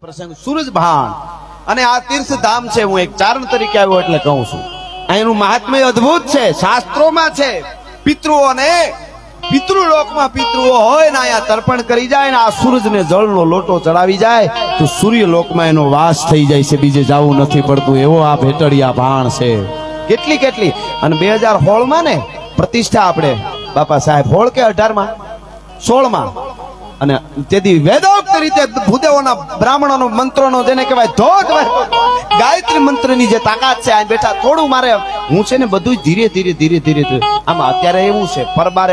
પ્રસંગ સૂરજભાન અને આ તીર્થધામ છે. હું એક ચારણ તરીકે આવ્યો એટલે કહું છું. અહીંનું મહાત્મ્ય અદ્ભુત છે, શાસ્ત્રોમાં છે. પિતૃઓને પિતૃલોકમાં પિતૃઓ હોય ને અહીંયા તર્પણ કરી જાય ને આ સૂરજને જળનો લોટો ચડાવી જાય તો સૂર્યલોકમાં એનો વાસ થઈ જાય છે, બીજે જવું નથી પડતું. એવો આ ભેટડિયા ભાણ છે. કેટલી કેટલી અને 2016 માં ને પ્રતિષ્ઠા આપણે બાપા સાહેબ 16 કે 18 માં 16 માં અને તેથી વેદોક્ત રીતે ભૂદેવોના બ્રાહ્મણોનો મંત્રોનો જેને કહેવાય ધોધ ગાયત્રી મંત્રની જે તાકાત છે આ બેઠા થોડું મારે હું છે ને બધું ધીરે ધીરે ધીરે ધીરે આમાં અત્યારે એવું છે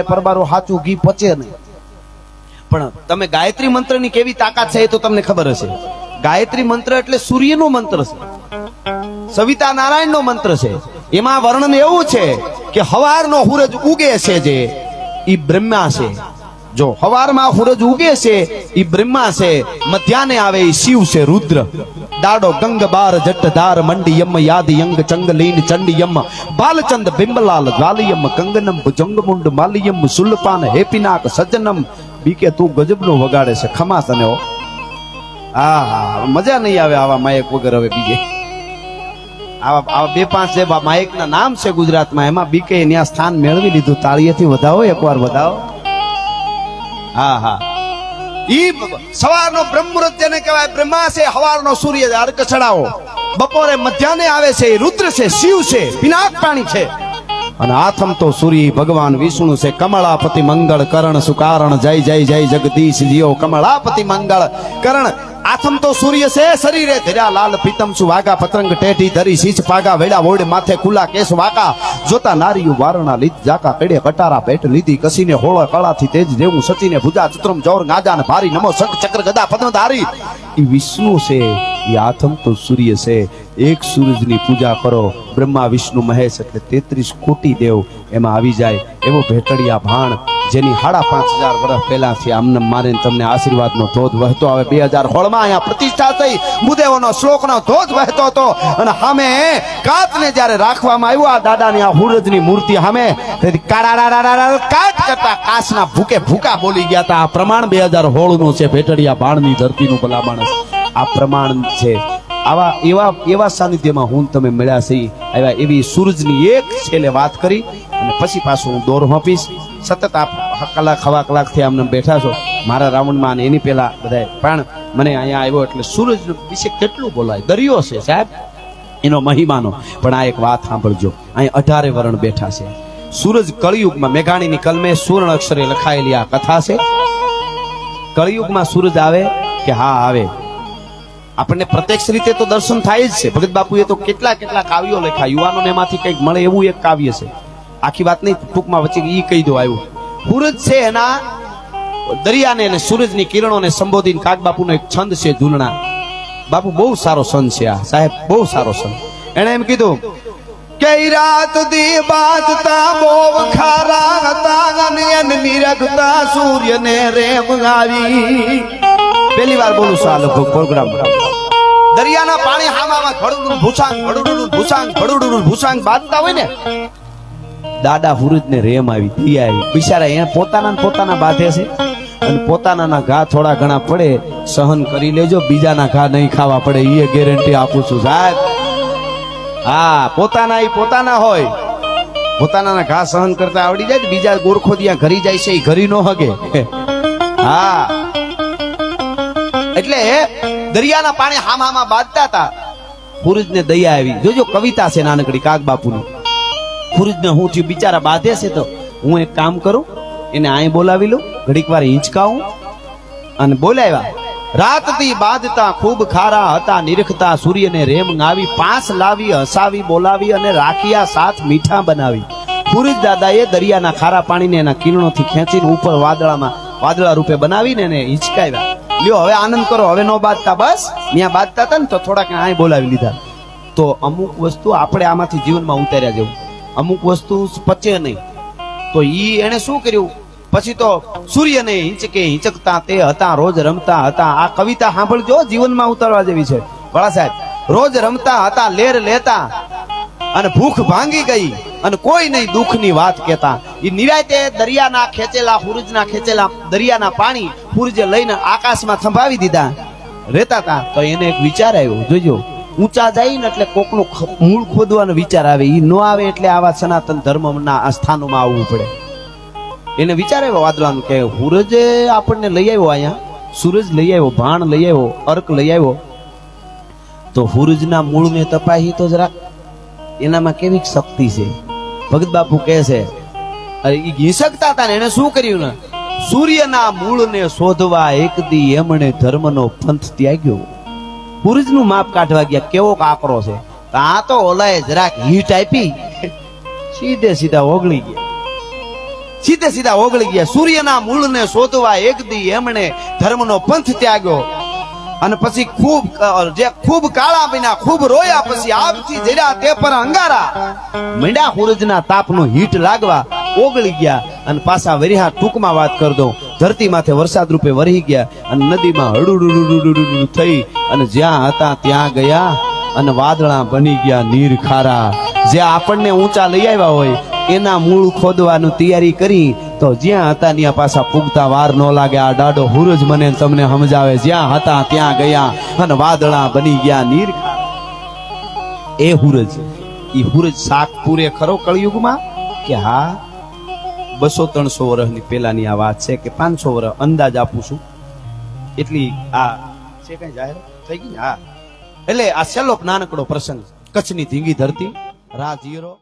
પરબારો સાચું ઘી પચે નહીં. પણ તમે ગાયત્રી મંત્રની કેવી તાકાત છે એ તો તમને ખબર હશે. ગાયત્રી મંત્ર એટલે સૂર્યનો મંત્ર છે, સવિતા નારાયણનો મંત્ર છે. એમાં વર્ણન એવું છે કે હવારનો સૂરજ ઉગે છે જે ઈ બ્રહ્મા છે. જો હવારમાં સૂરજ ઉગે છે ઈ બ્રહ્મા છે, મધ્યાને આવે ઈ શિવ છે રુદ્ર. દાડો ગંગ બાર જટધાર મંડિયમ યાદિયંગ ચંગલીન ચંડિયમ બાલચંદ બિંબલાલ જ્વાલિયમ કંગનમ ભુજંગમુંડ માલિયમ સુલપાન હેપીનાક સજ્જનમ. બીકે તું ગજબનો વગાડે છે ખમાસ અને મજા નહીં આવે આવા માયક વગર. હવે બીજે આવા 2-5 જે માયકના નામ છે ગુજરાતમાં એમાં બીકે ત્યાં સ્થાન મેળવી લીધું. તાળીએથી વધાવો, એકવાર વધાવો. હા હા, ઈ સવારનો બ્રહ્મમુહૂર્ત જેને કહેવાય બ્રહ્મા છે, હવારનો સૂર્ય અર્ક ચડાવો, બપોરે મધ્યાને આવે છે રુદ્ર છે, શિવ છે, પિનાક પાણી છે અને આથમ તો સૂર્ય ભગવાન વિષ્ણુ છે. કમળાપતિ મંગળ કરણ સુકારણ જય જય જય જગદીશ જીઓ. કમળાપતિ મંગળ કરણ આથમ તો સૂર્ય છે. શરીરે ધર્યા લાલ પીતમ સુ વાગા પતંગ ટેટી ધરી શીચ પાગા વેડા વોડ માથે ખુલ્લા કેસ વાકા જોતા નારીયું વારણા લીધ જાકા કડે કટારા પેટ લીધી કસીને હોળ કળાથી તેજ દેવું સચીને ભુજા ચતુરમ જોર ગાજા ને ભારી નમો શંખ ચક્ર ગદા પદ્મધારી. ઈ વિષ્ણુ છે, ઈ આથમ તો સૂર્ય છે. એક સૂરજની પૂજા કરો, બ્રહ્મા વિષ્ણુ મહેશ એટલે 33 કોટી દેવ એમાં આવી જાય. એવો ભેટડિયા ભાણ જેની 5,500 વર્ષ પહેલાથી આમને મારે તમને આશીર્વાદનો ધોધ વહેતો આવે. 2016 માં અહીંયા પ્રતિષ્ઠા થઈ, ભૂદેવોનો શ્લોકનો ધોધ વહેતો હતો અને સામે કાચને જ્યારે રાખવામાં આવ્યું આ દાદાની આ સૂરજની મૂર્તિ સામે કાટ કરતા કાચના ભૂકે ભૂકા બોલી ગયા હતા. આ પ્રમાણ 2016 નું છે. ભેટડિયા ભાણની ધરતીનું ભલા માણસ આ પ્રમાણ છે. આવા એવા સાનિધ્યમાં હું તમે મળ્યા છે. આવ્યા એવી સૂરજની એક છેલ્લે વાત કરી અને પછી પાછું હું દોર આપીશ. સતત આપ કલાક થી આમને બેઠા છો મારા રાઉન્ડમાં અને એની પહેલા બધા પણ મને અહીંયા આવ્યો એટલે સૂરજ વિશે કેટલું બોલાય. દરિયો છે સાહેબ એનો મહિમાનો. પણ આ એક વાત સાંભળજો, અહીં 18 વરણ બેઠા છે. સૂરજ કળિયુગમાં મેઘાણીની કલમે સુવર્ણ અક્ષરે લખાયેલી આ કથા છે. કળિયુગમાં સૂરજ આવે કે હા આવે, આપણને પ્રત્યક્ષ રીતે તો દર્શન થાય જ છે. ભગત બાપુએ તો કેટલા કાવ્યો લખ્યા, યુવાનોને એમાંથી કંઈક મળે એવું એક કાવ્ય છે. આખી વાત નહીં, ટૂંકમાં વચ્ચે ઈ કહી દો. આવ્યું સૂરજ છે એના દરિયાને અને સૂરજની કિરણોને સંબોધીને કાગ બાપુનો એક છંદ છે ધૂલણા. બાપુ બહુ સારો છંદ છે આ સાહેબ, બહુ સારો છંદ. એને એમ કીધું કે રાત દી બાજતા બોવ ખારા હતા અને નિરખતા સૂર્યને રેમ આવી. પહેલી વાર બોલું છું આ લગભગ પ્રોગ્રામ. દરિયાના પાણી હામામાં ઘડુડું ભૂસાંગ ભૂસાંગ બાંધતા હોય ને દાદા સૂરજને રેમ આવી, દયા આવી. બિચારા એને પોતાના બાંધે છે અને પોતાના ઘા થોડા ઘણા પડે સહન કરી લેજો, બીજાના ઘા નહીં ખાવા પડે એ ગેરંટી આપું છું સાહેબ. હા, પોતાના હોય, પોતાના ઘા સહન કરતા આવડી જાય, બીજા ગોરખો ત્યાં ઘરી જાય છે એ ઘરી નો હગે. હા, એટલે દરિયાના પાણી હામામાં બાંધતા હતા. સૂરજને દયા આવી. જોજો કવિતા છે નાનકડી કાગ બાપુની. સૂરજને હું થયું બિચારા બાંધે છે તો હું એક કામ કરું, એને અહીં બોલાવી લઉં, ઘડીક વાર હિંચકાવું અને બોલાવ્યા. રાતથી બાંધતા ખૂબ ખારા હતા નિરખતા સૂર્યને રેમ આવી. 5 લાવી હસાવી બોલાવી અને રાખ્યા 7 મીઠા બનાવી. સૂરજ દાદાએ દરિયાના ખારા પાણીને એના કિરણોથી ખેંચીને ઉપર વાદળા રૂપે બનાવીને એને હિંચકાવ્યા. લ્યો હવે આનંદ કરો, હવે નો બાંધતા, બસ ત્યાં બાંધતા હતા ને તો થોડાક અહીં બોલાવી લીધા. તો અમુક વસ્તુ આપણે આમાંથી જીવનમાં ઉતાર્યા જેવું, અમુક વસ્તુ પચે નહીં તો ઈ એને શું કર્યું પછી તો સૂર્યને હિંચકતા તે હતા રોજ રમતા હતા. આ કવિતા સાંભળજો, જીવનમાં ઉતારવા જેવી છે વડા સાહેબ. રોજ રમતા હતા લેર લેતા અને ભૂખ ભાંગી ગઈ અને કોઈ નહીં દુઃખની વાત કહેતા. એ નિરાતે દરિયાના ખેંચેલા સૂરજના ખેંચેલા દરિયાના પાણી સૂરજે લઈને આકાશમાં થંભાવી દીધા રહેતા હતા તો એને એક વિચાર આવ્યો, જોજો ઊંચા જાય ને એટલે કોકનું મૂળ ખોદવાનો વિચાર આવે, ઈ ન આવે એટલે આવા સનાતન ધર્મના આ સ્થાનોમાં આવવું પડે. એને વિચાર આવ્યો વાદળાનું કે સૂરજ આપણને લઈ આવ્યો, અહીંયા સૂરજ લઈ આવ્યો, ભાણ લઈ આવ્યો, અર્ક લઈ આવ્યો, તો સૂરજના મૂળને તપાહી તો જરા એનામાં કેવી શક્તિ છે. ભગત બાપુ કહે છે અરે ઈ ઘીસકતા હતા ને એને શું કર્યું ને, સૂર્યના મૂળને શોધવા એક દી એમણે ધર્મનો પંથ ત્યાગ્યો. સૂરજનું માપ કાઢવા ગયા, કેવો આકરો છે. આ તો ઓલાએ જરાક હીટ આપી, સીધે સીધા ઓગળી ગયા, સીધે સીધા ઓગળી ગયા. સૂર્યના મૂળને શોધવા એક દી એમણે ધર્મનો પંથ ત્યાગ્યો. અને પછી ખૂબ કાળા બન્યા, ખૂબ રોયા, પછી આપથી જર્યા તે પર અંગારા. મંડ્યા સૂરજના તાપનો હીટ લાગવા, ઓગળી ગયા. અને પાછા વરિહા ટૂંકમાં વાત કરી દઉં, ધરતી માથે વરસાદ રૂપે વરહી ગયા અને નદીમાં હડુડુડુડુડુ થઈ અને જ્યાં હતા ત્યાં ગયા અને વાદળા બની ગયા નીર ખારા. જે આપણને ઊંચા લઈ આવ્યા હોય એના મૂળ ખોદવાનું તૈયારી કરી તો જ્યાં હતા ત્યાં પાછા પૂગતા વાર ન લાગે. આ ડાડો સૂરજ મને તમને સમજાવે, જ્યાં હતા ત્યાં ગયા અને વાદળા બની ગયા નીર ખારા. એ સૂરજ, ઈ સૂરજ શાક પૂરે ખરો કળયુગમાં કે હા 200-300 વર્ષની પેલાની આ વાત છે કે 500 વર્ષ અંદાજ આપું છું. એટલી આ છે કઈ જાહેર થઈ ગઈ. હા, એટલે આ સેલો નાનકડો પ્રસંગ, કચ્છની ધીંગી ધરતી, રાહ જીરો.